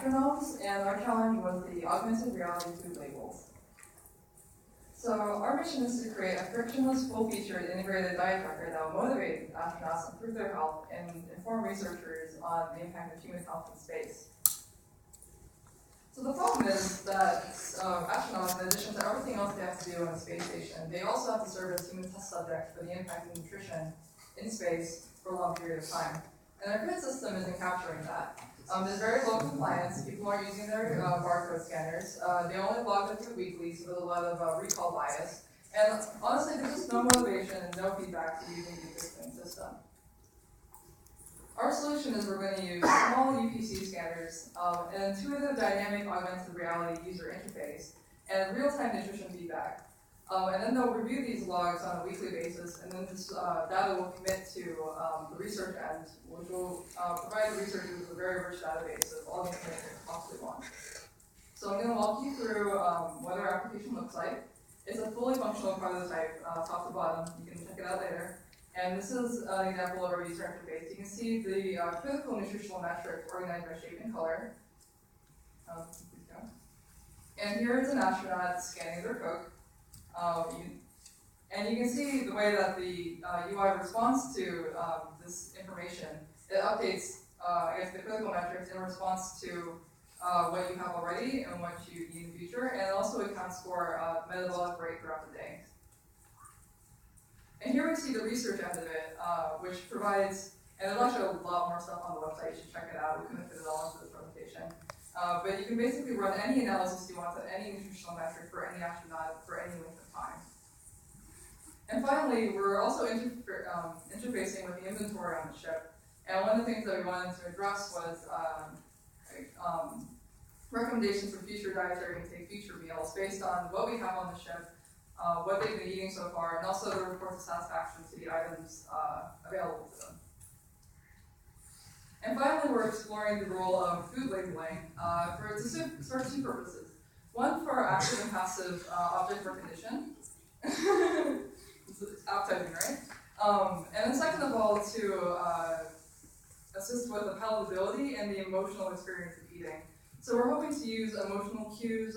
Astronoms, and our challenge was the augmented reality food labels. So our mission is to create a frictionless, full-featured, integrated diet tracker that will motivate astronauts to improve their health and inform researchers on the impact of human health in space. So the problem is that astronauts, in addition to everything else they have to do on the space station, they also have to serve as human test subjects for the impact of nutrition in space for a long period of time. And our grid system isn't capturing that. There's very low compliance. People aren't using their barcode scanners. They only log the food weekly, so there's a lot of recall bias. And honestly, there's just no motivation and no feedback to using the existing system. Our solution is we're going to use small UPC scanners, an intuitive dynamic augmented reality user interface, and real-time nutrition feedback. And then they'll review these logs on a weekly basis, and then this data will commit to the research end, which will provide the researchers with a very rich database of all the information they possibly want. So I'm going to walk you through what our application looks like. It's a fully functional prototype, top to bottom. You can check it out later. And this is an example of our user interface. You can see the critical nutritional metrics organized by shape and color. And here is an astronaut scanning their Coke. And you can see the way that the UI responds to this information. It updates, the critical metrics in response to what you have already and what you need in the future, and it also accounts for metabolic rate throughout the day. And here we see the research end of it, which provides, and there's actually a lot more stuff on the website, you should check it out, we couldn't fit it all into this presentation. But you can basically run any analysis you want on any nutritional metric for any astronaut for any length of time. And finally, we're also interfacing with the inventory on the ship. And one of the things that we wanted to address was recommendations for future dietary intake, future meals, based on what we have on the ship, what they've been eating so far, and also the reports of satisfaction to the items available to them. And finally, we're exploring the role of food labeling to serve two purposes. One, for active and passive object recognition. It's appetizing, right? And then second of all, to assist with the palatability and the emotional experience of eating. So we're hoping to use emotional cues.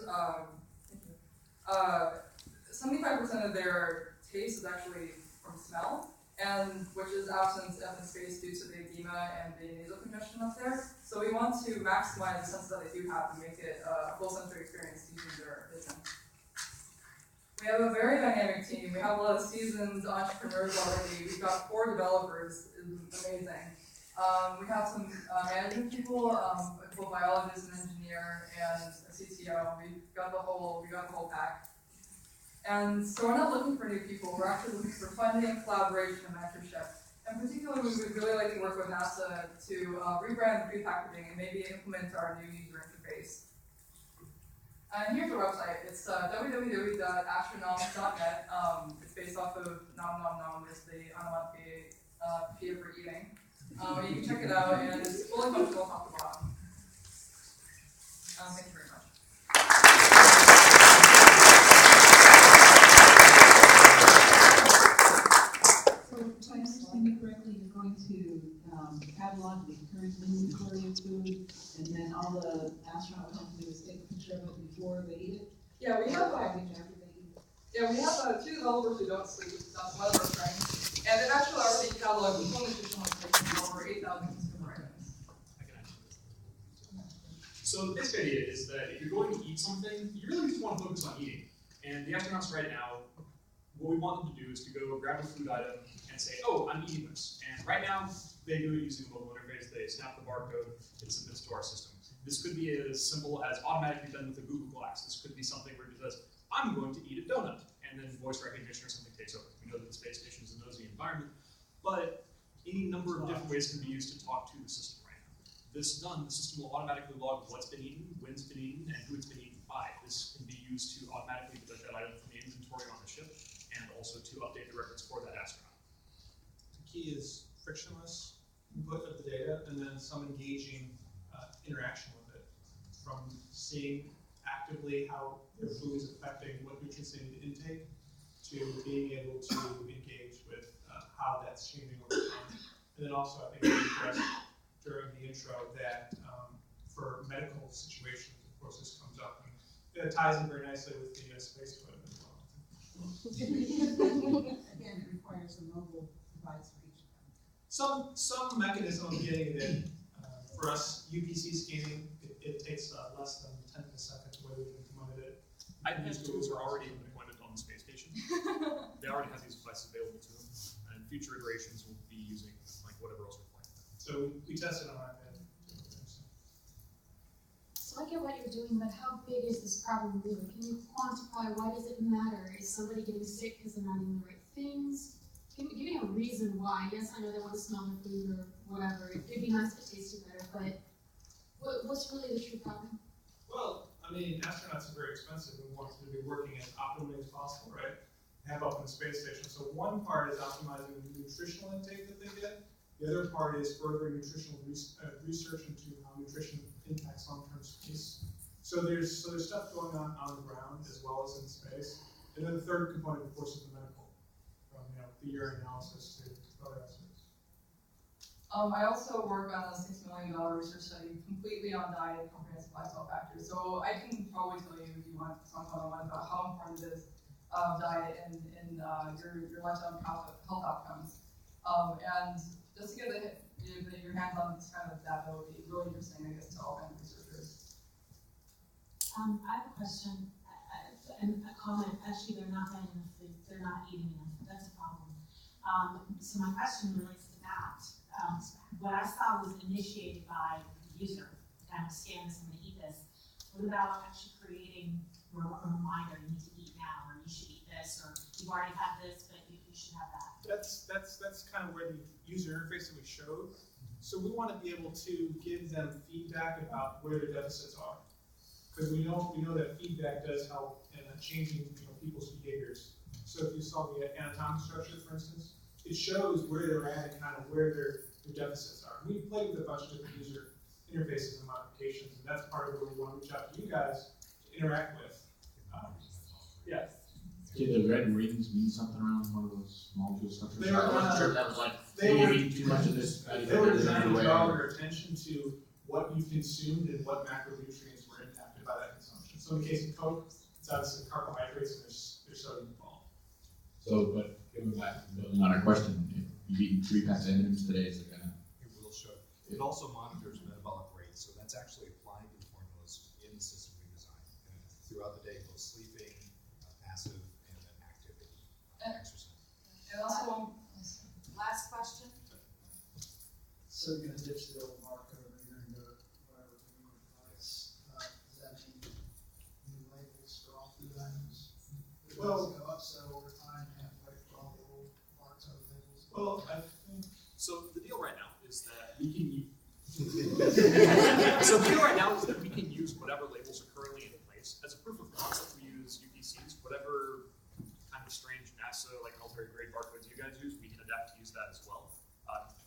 75% of their taste is actually from smell, and which is absent in space due to the edema and the nasal congestion up there. So we want to maximize the sense that they do have and make it a full sensory experience using their vision. We have a very dynamic team. We have a lot of seasoned entrepreneurs already. We've got 4 developers. It's amazing. We have some management people, a couple biologist, an engineer, and a CTO. We've got the whole pack. And so we're not looking for new people. We're actually looking for funding, collaboration, and mentorship. And particularly, we would really like to work with NASA to rebrand the food packaging and maybe implement our new user interface. And here's our website. It's www.astronoms.net. It's based off of nom nom nom, is the onomatopoeia for eating. You can check it out, and it's fully functional top to bottom. Thank you very much. So, if I understand you correctly, you're going to catalog the current inventory of food, and then all the astronaut companies take a picture of it before they eat it? Yeah, we have package after they eat it. Yeah, we have 2 developers who don't sleep. That's one of our strengths. And they've actually already cataloged the full nutritional information for over 8,000 consumer items. I can answer this. So the basic idea is that if you're going to eat something, you really just want to focus on eating. And the astronauts right now, what we want them to do is to go grab a food item and say, oh, I'm eating this. And right now, they do it using a mobile interface. They snap the barcode, it submits to our system. This could be as simple as automatically done with a Google Glass. This could be something where it says, I'm going to eat a donut. And then voice recognition or something takes over. We know that the space station is a nosy environment, but any number of different ways can be used to talk to the system right now. This done, the system will automatically log what's been eaten, when it's been eaten, and who it's been eaten by. This can be used to automatically delete that item from the inventory on the ship, and also to update the records for that astronaut. The key is frictionless input of the data, and then some engaging interaction with it, from seeing actively how their food is affecting what nutrients they need to intake, to being able to engage with how that's changing over time. And then also, I think we expressed during the intro that for medical situations, of course, this comes up, and it ties in very nicely with the space equipment as well. Again, it requires a mobile device for each of them. Some mechanism of getting it in. For us, UPC scanning, it takes less than 10th of a second the way we've implemented it. iPad tools are already implemented on the space station. They already have these devices available to them, and future iterations will be using like whatever else we plan. So we tested on iPad. So I get what you're doing, but how big is this problem really? Can you quantify? Why does it matter? Is somebody getting sick because they're not eating the right things? Give me a reason why. Yes, I know they want to smell their food or whatever. It'd be nice if it tasted better, but what's really the true problem? Well, I mean, astronauts are very expensive. We want them to be working as optimally as possible, right? Have up in the space station. So one part is optimizing the nutritional intake that they get. The other part is furthering nutritional research into how nutrition impacts long-term space. So there's stuff going on the ground as well as in space. And then the third component, of course, is the medical, from the urine analysis to other aspects. I also work on a $6 million research study completely on diet, comprehensive lifestyle factors. So I can probably tell you if you want to talk one-on-one about how important it is diet in your lifestyle health outcomes. And just to get your hands on this kind of data would be really interesting, I guess, to all kind of researchers. I have a question and a comment. Actually, they're not getting enough food. They're not eating enough. That's a problem. So my question relates to that. What I saw was initiated by the user. Kind of scan this, I'm going to eat this. What about actually creating a reminder? You need to eat now, or you should eat this, or you already have this, but you should have that. That's kind of where the user interface that we showed. So we want to be able to give them feedback about where their deficits are, because we know that feedback does help in changing people's behaviors. So if you saw the anatomic structure, for instance, it shows where they're at and kind of where their deficits are. We played with a bunch of different user interfaces and modifications, and that's part of where we want to reach out to you guys to interact with. Yeah. Did the red rings mean something around one of those molecule structures? They were, I wasn't sure if that was like, they were too much of this. They were designed to draw your attention to what you consumed and what macronutrients were impacted by that consumption. So in the case of Coke, it's obviously carbohydrates and there's sodium involved. So, but going back, building on our question, if you've eaten 3 packs of M&Ms today, is it gonna? It will show. It also monitors metabolic rates, so that's actually applied to the formulas in the system we designed. And throughout the day, both sleeping, passive, and then activity, exercise. And also, Last question. So you're gonna ditch the old barcode, you're gonna go to whatever the new device. Does that mean new labels for all food items? Well, go up, so over time, you have to wait for all the old barcode labels. Well, I think So the deal right now is that we can use. So the deal right now is that we can use whatever labels are currently in place. As a proof of concept, we use UPCs. Whatever kind of strange NASA, like military grade barcodes you guys use, we can adapt to use that as well.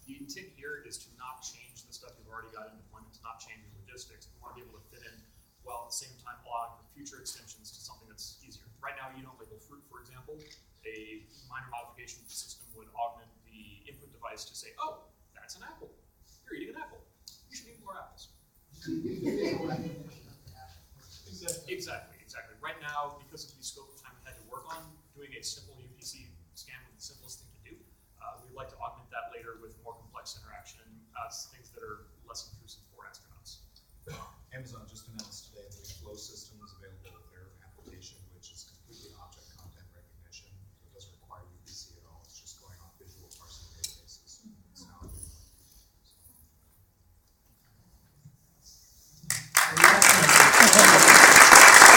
The intent here is to not change the stuff you've already got in deployment, to not change your logistics. We want to be able to fit in while at the same time allowing for future extensions to something that's easier. Right now, you don't label fruit, for example. A minor modification to the system would augment the input device to say, oh, that's an apple. You're eating an apple. You should eat more apples. Exactly. Right now, because of the scope of time we had to work on, doing a simple UPC scan was the simplest thing to do. We'd like to augment that later with more complex interaction, things that are less intrusive for astronauts. Amazon just announced today that flow systems available